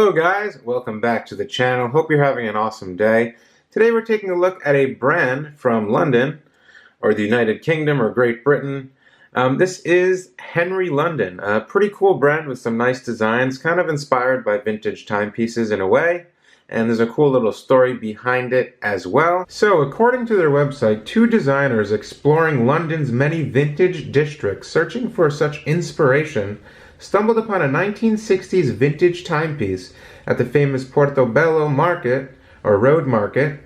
Hello guys, welcome back to the channel. Hope you're having an awesome day. Today we're taking a look at a brand from London, or the United Kingdom, or Great Britain. This is Henry London, a pretty cool brand with some nice designs, kind of inspired by vintage timepieces in a way. And there's a cool little story behind it as well. So, according to their website, two designers exploring London's many vintage districts, searching for such inspiration, stumbled upon a 1960s vintage timepiece at the famous Portobello Market, or Road Market,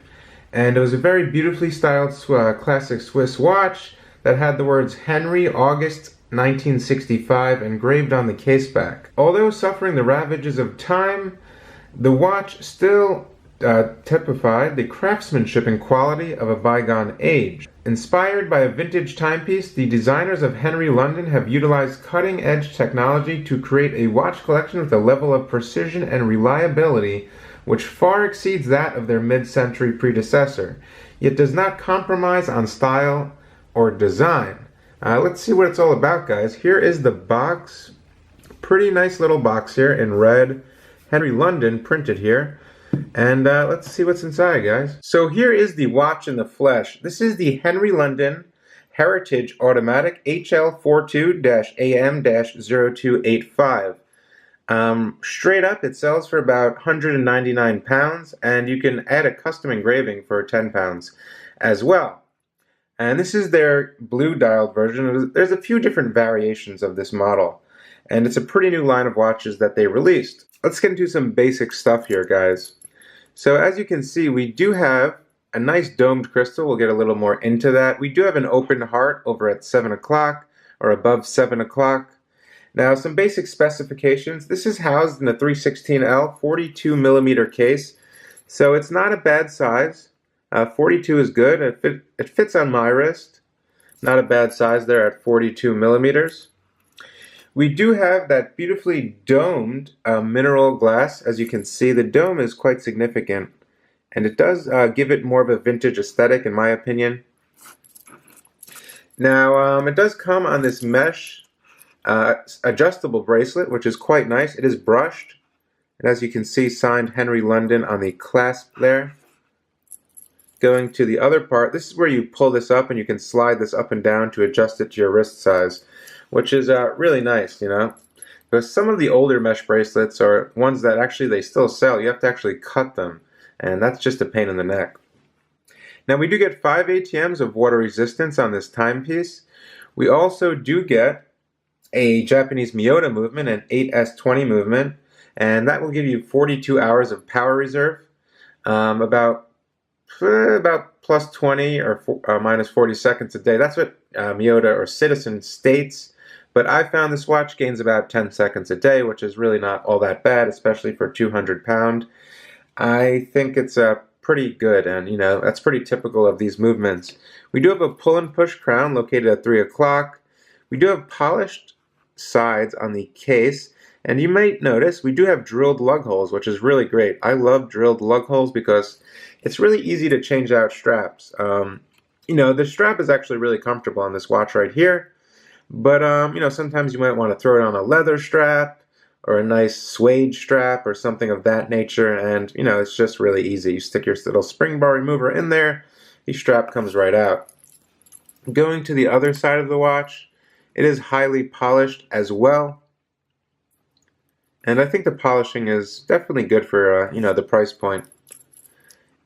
and it was a very beautifully styled classic Swiss watch that had the words Henry August 1965 engraved on the case back. Although suffering the ravages of time, the watch still typified the craftsmanship and quality of a bygone age. Inspired by a vintage timepiece, the designers of Henry London have utilized cutting-edge technology to create a watch collection with a level of precision and reliability which far exceeds that of their mid-century predecessor, yet does not compromise on style or design. Let's see what it's all about, guys. Here is the box. Pretty nice little box here in red. Henry London printed here. And let's see what's inside, guys. So here is the watch in the flesh. This is the Henry London Heritage Automatic HL42-AM-0285. Straight up, it sells for about £199, and you can add a custom engraving for £10 as well. And this is their blue dialed version. There's a few different variations of this model, and it's a pretty new line of watches that they released. Let's get into some basic stuff here, guys. So as you can see, we do have a nice domed crystal. We'll get a little more into that. We do have an open heart over at 7 o'clock, or above 7 o'clock. Now, some basic specifications. This is housed in a 316L 42mm case, so it's not a bad size. 42 is good. It fits on my wrist. Not a bad size there at 42mm. We do have that beautifully domed mineral glass. As you can see, the dome is quite significant, and it does give it more of a vintage aesthetic, in my opinion. Now, it does come on this mesh adjustable bracelet, which is quite nice. It is brushed, and as you can see, signed Henry London on the clasp there. Going to the other part, this is where you pull this up, and you can slide this up and down to adjust it to your wrist size, which is really nice, you know, because some of the older mesh bracelets are ones that actually they still sell. You have to actually cut them, and that's just a pain in the neck. Now, we do get 5 ATMs of water resistance on this timepiece. We also do get a Japanese Miyota movement and 8S20 movement, and that will give you 42 hours of power reserve, about plus 20 or minus 40 seconds a day. That's what Miyota or Citizen states. But I found this watch gains about 10 seconds a day, which is really not all that bad, especially for 200 pound. I think it's pretty good, and you know, that's pretty typical of these movements. We do have a pull and push crown located at 3 o'clock. We do have polished sides on the case, and you might notice we do have drilled lug holes, which is really great. I love drilled lug holes because it's really easy to change out straps. You know, the strap is actually really comfortable on this watch right here. But, you know, sometimes you might want to throw it on a leather strap or a nice suede strap or something of that nature. And, you know, it's just really easy. You stick your little spring bar remover in there, the strap comes right out. Going to the other side of the watch, it is highly polished as well. And I think the polishing is definitely good for, you know, the price point.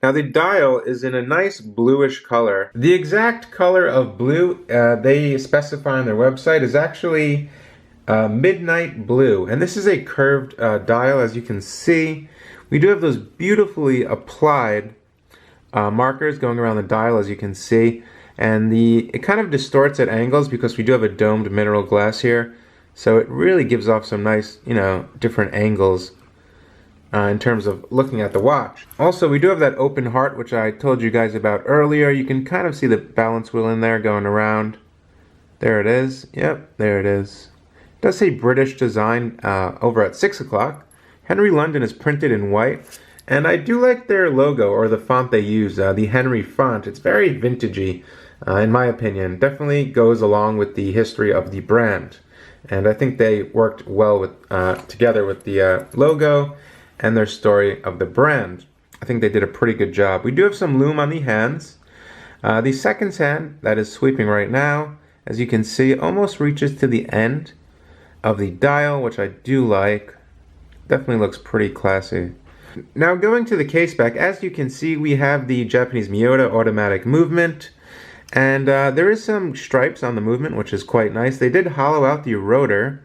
Now, the dial is in a nice bluish color. The exact color of blue they specify on their website is actually midnight blue. And this is a curved dial, as you can see. We do have those beautifully applied markers going around the dial, as you can see. And it kind of distorts at angles because we do have a domed mineral glass here. So it really gives off some nice, you know, different angles in terms of looking at the watch. Also, we do have that open heart, which I told you guys about earlier. You can kind of see the balance wheel in there going around. There it is. Yep, there it is. It does say British design over at 6 o'clock. Henry London is printed in white. And I do like their logo, or the font they use, the Henry font. It's very vintagey, in my opinion. Definitely goes along with the history of the brand. And I think they worked well with together with the logo and their story of the brand. I think they did a pretty good job. We do have some lume on the hands. The second hand that is sweeping right now, as you can see, almost reaches to the end of the dial, which I do like. Definitely looks pretty classy. Now going to the case back, as you can see, we have the Japanese Miyota automatic movement, and there is some stripes on the movement, which is quite nice. They did hollow out the rotor,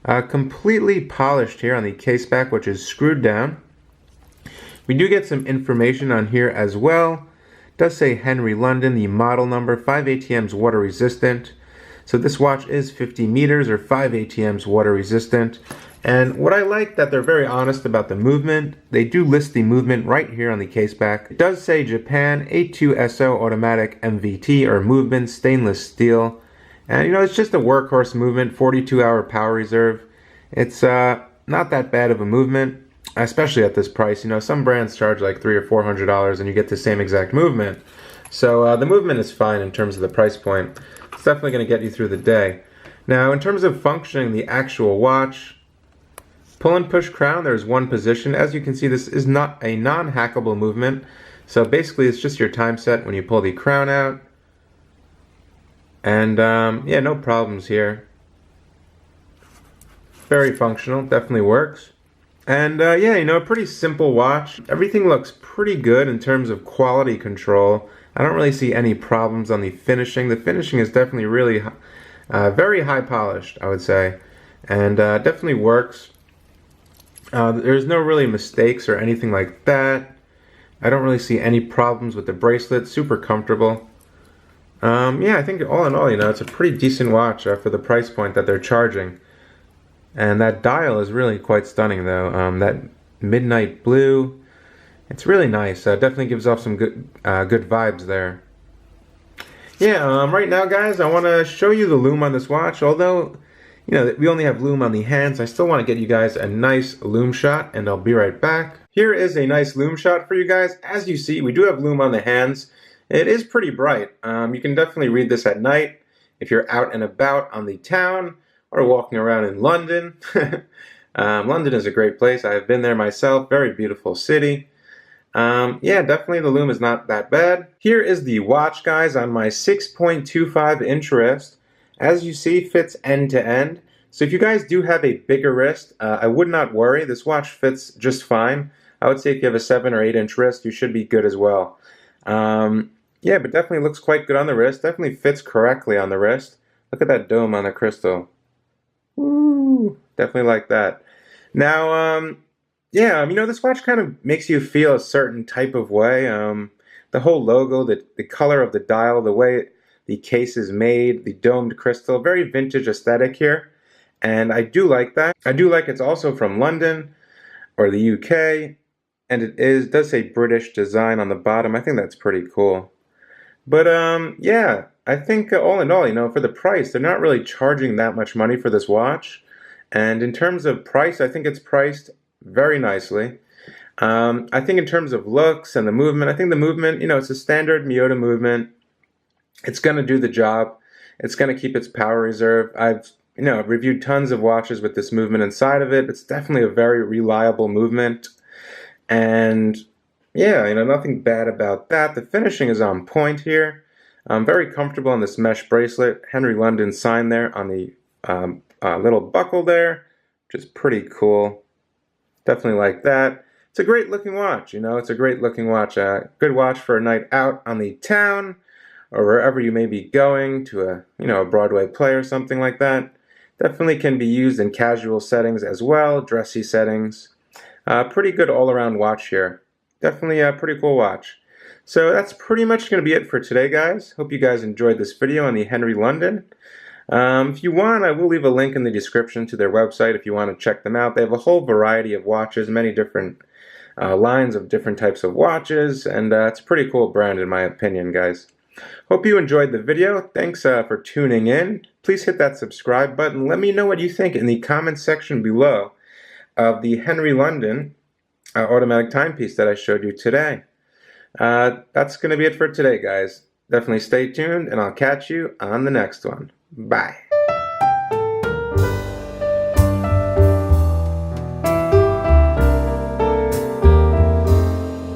completely polished here on the case back, which is screwed down. We do get some information on here as well. It does say Henry London, the model number, 5 ATMs water resistant. So this watch is 50 meters or 5 ATMs water resistant. And what I like that they're very honest about the movement. They do list the movement right here on the case back. It does say Japan 82SO automatic MVT or movement stainless steel. And you know, it's just a workhorse movement, 42-hour power reserve. It's not that bad of a movement, especially at this price. You know, some brands charge like $300 or $400 and you get the same exact movement. So the movement is fine in terms of the price point. It's definitely going to get you through the day. Now, in terms of functioning the actual watch, pull and push crown, there's one position. As you can see, this is not a non-hackable movement. So basically, it's just your time set when you pull the crown out. And yeah, no problems here. Very functional, definitely works. And yeah, you know, a pretty simple watch. Everything looks pretty good in terms of quality control. I don't really see any problems on the finishing. The finishing is definitely really very high polished, I would say. And definitely works. There's no really mistakes or anything like that. I don't really see any problems with the bracelet. Super comfortable. Yeah, I think all in all, you know, it's a pretty decent watch for the price point that they're charging. And that dial is really quite stunning, though. That midnight blue, it's really nice. Definitely gives off some good vibes there. Yeah, right now, guys, I want to show you the lume on this watch. Although, you know, we only have lume on the hands, I still want to get you guys a nice lume shot, and I'll be right back. Here is a nice lume shot for you guys. As you see, we do have lume on the hands. It is pretty bright. You can definitely read this at night if you're out and about on the town or walking around in London. London is a great place. I have been there myself. Very beautiful city. Yeah, definitely the lume is not that bad. Here is the watch, guys, on my 6.25 inch wrist. As you see, fits end to end. So if you guys do have a bigger wrist, I would not worry. This watch fits just fine. I would say if you have a 7 or 8 inch wrist, you should be good as well. Yeah, but definitely looks quite good on the wrist. Definitely fits correctly on the wrist. Look at that dome on the crystal. Woo! Definitely like that. Now, yeah, you know, this watch kind of makes you feel a certain type of way. The whole logo, the color of the dial, the way the case is made, the domed crystal, very vintage aesthetic here. And I do like that. I do like it's also from London or the UK. And it does say British design on the bottom. I think that's pretty cool. But yeah, I think all in all, you know, for the price, they're not really charging that much money for this watch. And in terms of price, I think it's priced very nicely. I think in terms of looks and the movement, I think the movement, you know, it's a standard Miyota movement. It's going to do the job. It's going to keep its power reserve. I've, you know, reviewed tons of watches with this movement inside of it. It's definitely a very reliable movement. And yeah, you know, nothing bad about that. The finishing is on point here. I'm very comfortable in this mesh bracelet. Henry London sign there on the little buckle there, which is pretty cool. Definitely like that. It's a great looking watch, you know, it's a great looking watch. Good watch for a night out on the town or wherever you may be going to a, you know, a Broadway play or something like that. Definitely can be used in casual settings as well, dressy settings. Pretty good all-around watch here. Definitely a pretty cool watch. So that's pretty much going to be it for today, guys. Hope you guys enjoyed this video on the Henry London. If you want, I will leave a link in the description to their website if you want to check them out. They have a whole variety of watches, many different lines of different types of watches, and it's a pretty cool brand in my opinion, guys. Hope you enjoyed the video. Thanks for tuning in. Please hit that subscribe button. Let me know what you think in the comment section below of the Henry London automatic timepiece that I showed you today. That's going to be it for today, guys. Definitely stay tuned, and I'll catch you on the next one. Bye.